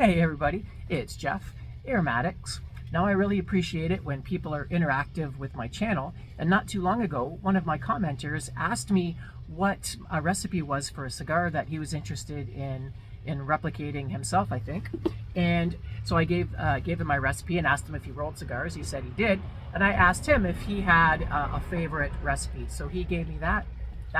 Hey everybody, it's Jeff, Aromatics. Now I really appreciate it when people are interactive with my channel, and not too long ago one of my commenters asked me what a recipe was for a cigar that he was interested in replicating himself, I think. And so I gave him my recipe and asked him if he rolled cigars. He said he did, and I asked him if he had a favorite recipe. So he gave me that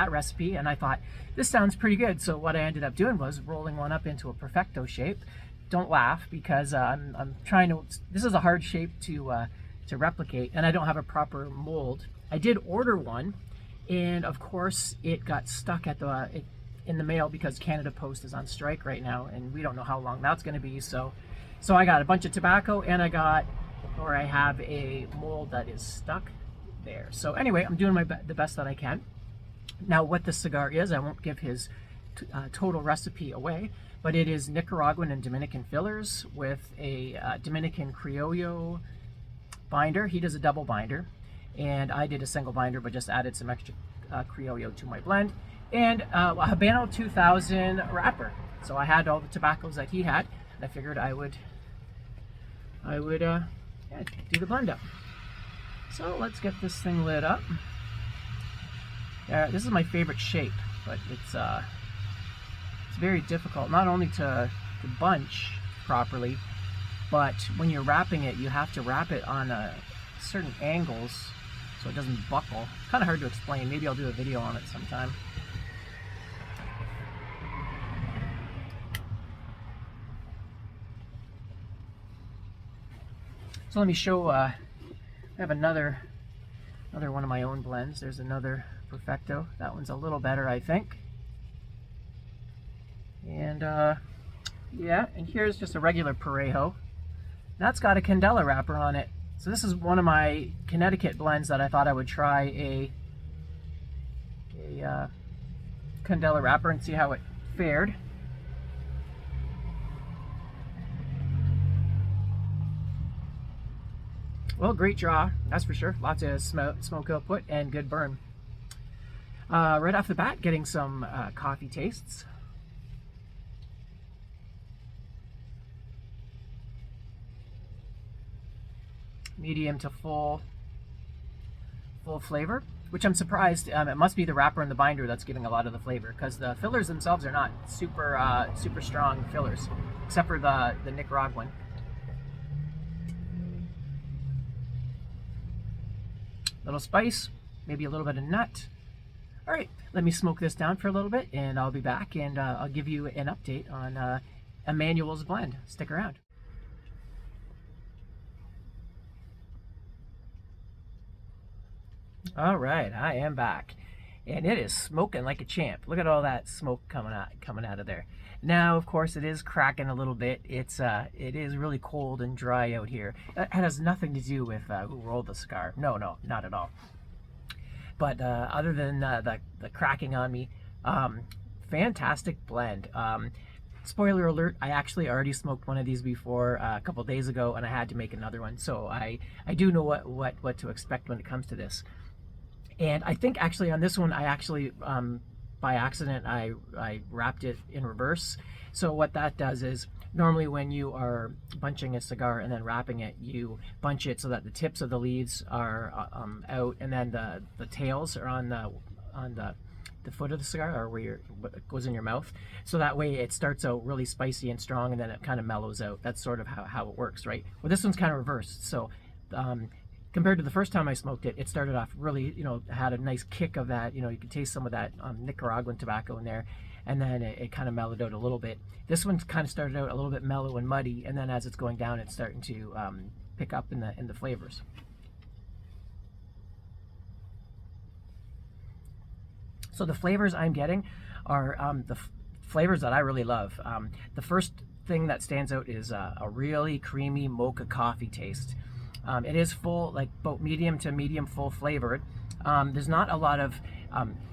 recipe, and I thought, this sounds pretty good. So what I ended up doing was rolling one up into a perfecto shape. Don't laugh, because I'm trying to, this is a hard shape to replicate, and I don't have a proper mold. I did order one, and of course it got stuck at in the mail because Canada Post is on strike right now, and we don't know how long that's going to be. So I got a bunch of tobacco, and I have a mold that is stuck there. So anyway, I'm doing the best that I can. Now, what the cigar is, I won't give his total recipe away, but it is Nicaraguan and Dominican fillers with a Dominican Criollo binder. He does a double binder, and I did a single binder, but just added some extra Criollo to my blend, and a Habano 2000 wrapper. So I had all the tobaccos that he had, and I figured I would do the blend up. So let's get this thing lit up. This is my favorite shape, but it's very difficult, not only to bunch properly, but when you're wrapping it, you have to wrap it on certain angles so it doesn't buckle. Kind of hard to explain. Maybe I'll do a video on it sometime. So let me show, I have another one of my own blends. There's another Perfecto. That one's a little better, I think. And yeah, and here's just a regular Parejo. That's got a Candela wrapper on it. So this is one of my Connecticut blends that I thought I would try a Candela wrapper and see how it fared. Well, great draw, that's for sure. Lots of smoke output and good burn. Right off the bat, getting some coffee tastes. Medium to full flavor, which I'm surprised. It must be the wrapper and the binder that's giving a lot of the flavor, because the fillers themselves are not super strong fillers, except for the Nicaraguan. Little spice, maybe a little bit of nut. All right, let me smoke this down for a little bit, and I'll be back, and I'll give you an update on Emmanuel's blend. Stick around. All right, I am back, and it is smoking like a champ. Look at all that smoke coming out of there. Now, of course, it is cracking a little bit. It is really cold and dry out here. It has nothing to do with who rolled the cigar. No, not at all. But other than the cracking on me, fantastic blend. Spoiler alert, I actually already smoked one of these before a couple days ago, and I had to make another one. So I do know what to expect when it comes to this. And I think actually on this one, I actually, by accident, I wrapped it in reverse. So what that does is, normally when you are bunching a cigar and then wrapping it, you bunch it so that the tips of the leaves are out, and then the tails are on the foot of the cigar, or where it goes in your mouth. So that way it starts out really spicy and strong, and then it kind of mellows out. That's sort of how it works, right? Well, this one's kind of reversed. So compared to the first time I smoked it, it started off really, had a nice kick of that, you could taste some of that Nicaraguan tobacco in there, and then it kind of mellowed out a little bit. This one kind of started out a little bit mellow and muddy, and then as it's going down, it's starting to pick up in the flavors. So the flavors I'm getting are the flavors that I really love. The first thing that stands out is a really creamy mocha coffee taste. It is full, like both medium to medium full flavored. There's not a lot of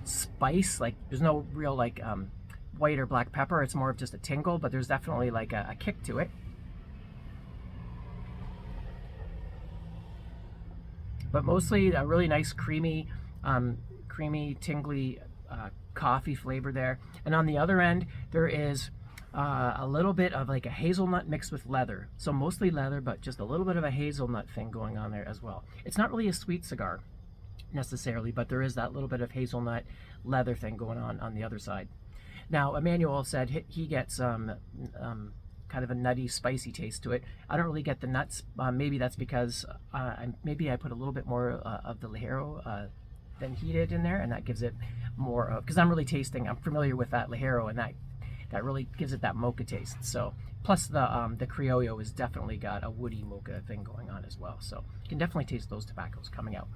spice, like there's no real like white or black pepper. It's more of just a tingle, but there's definitely like a kick to it. But mostly a really nice creamy, tingly coffee flavor there. And on the other end, there is a little bit of like a hazelnut mixed with leather. So mostly leather, but just a little bit of a hazelnut thing going on there as well. It's not really a sweet cigar necessarily, but there is that little bit of hazelnut leather thing going on the other side. Now, Emmanuel said he gets kind of a nutty, spicy taste to it. I don't really get the nuts. Maybe that's because maybe I put a little bit more of the Ligero than he did in there, and that gives it more, because I'm familiar with that Ligero, and that really gives it that mocha taste. So, plus the Criollo has definitely got a woody mocha thing going on as well. So you can definitely taste those tobaccos coming out.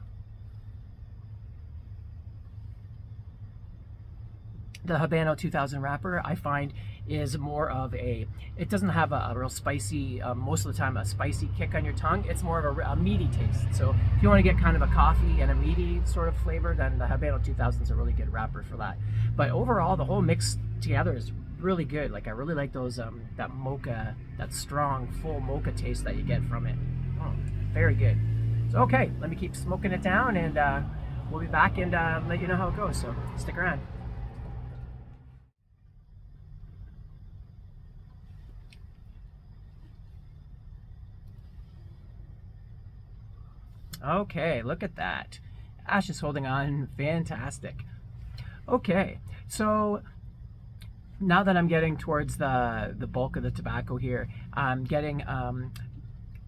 The Habano 2000 wrapper, I find, is more of it doesn't have a real spicy, most of the time, a spicy kick on your tongue. It's more of a meaty taste. So if you want to get kind of a coffee and a meaty sort of flavor, then the Habano 2000 is a really good wrapper for that. But overall, the whole mix together is really good. Like, I really like those, that mocha, that strong, full mocha taste that you get from it. Very good. So, okay, let me keep smoking it down, and we'll be back and let you know how it goes. So stick around. Okay, look at that. Ash is holding on. Fantastic. Okay, so now that I'm getting towards the bulk of the tobacco here, I'm getting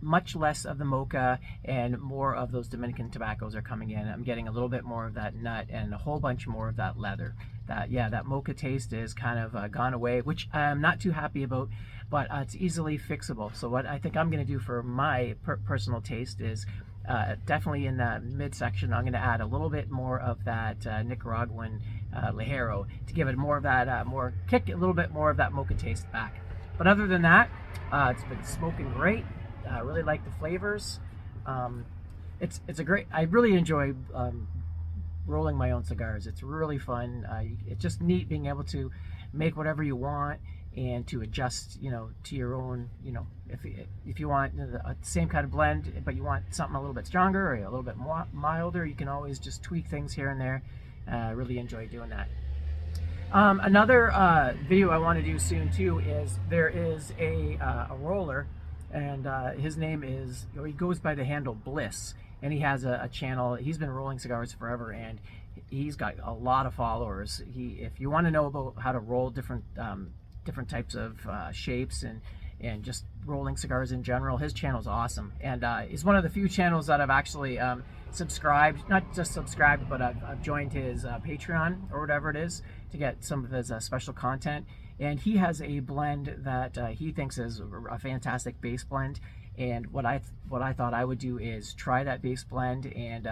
much less of the mocha and more of those Dominican tobaccos are coming in. I'm getting a little bit more of that nut and a whole bunch more of that leather. That mocha taste is kind of gone away, which I'm not too happy about, but it's easily fixable. So what I think I'm going to do for my personal taste is definitely in that midsection, I'm going to add a little bit more of that Nicaraguan Ligero to give it more of that, kick a little bit more of that mocha taste back. But other than that, it's been smoking great. I really like the flavors. It's a great, I really enjoy rolling my own cigars. It's really fun. It's just neat being able to make whatever you want and to adjust, to your own, if you want the same kind of blend, but you want something a little bit stronger or a little bit more milder, you can always just tweak things here and there. Really enjoy doing that. Another video I want to do soon too is there is a roller, and his name is, he goes by the handle Bliss, and he has a channel. He's been rolling cigars forever, and he's got a lot of followers. If you want to know about how to roll different types of shapes and just rolling cigars in general, his channel is awesome, and he's one of the few channels that I've actually subscribed, not just subscribed, but I've joined his Patreon or whatever it is to get some of his special content. And he has a blend that he thinks is a fantastic base blend, and what I thought I would do is try that base blend and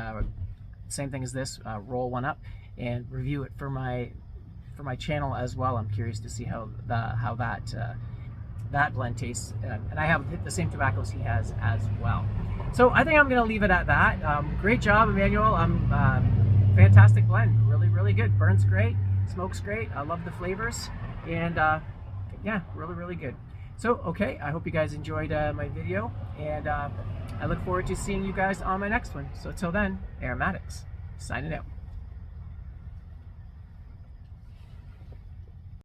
same thing as this, roll one up and review it for my channel as well. I'm curious to see how that blend tastes, and I have the same tobaccos he has as well. So I think I'm going to leave it at that. Great job, Emmanuel. Fantastic blend, really good. Burns great, smokes great. I love the flavors, and yeah, really good. So okay, I hope you guys enjoyed my video, and I look forward to seeing you guys on my next one. So till then, Aromatics signing out.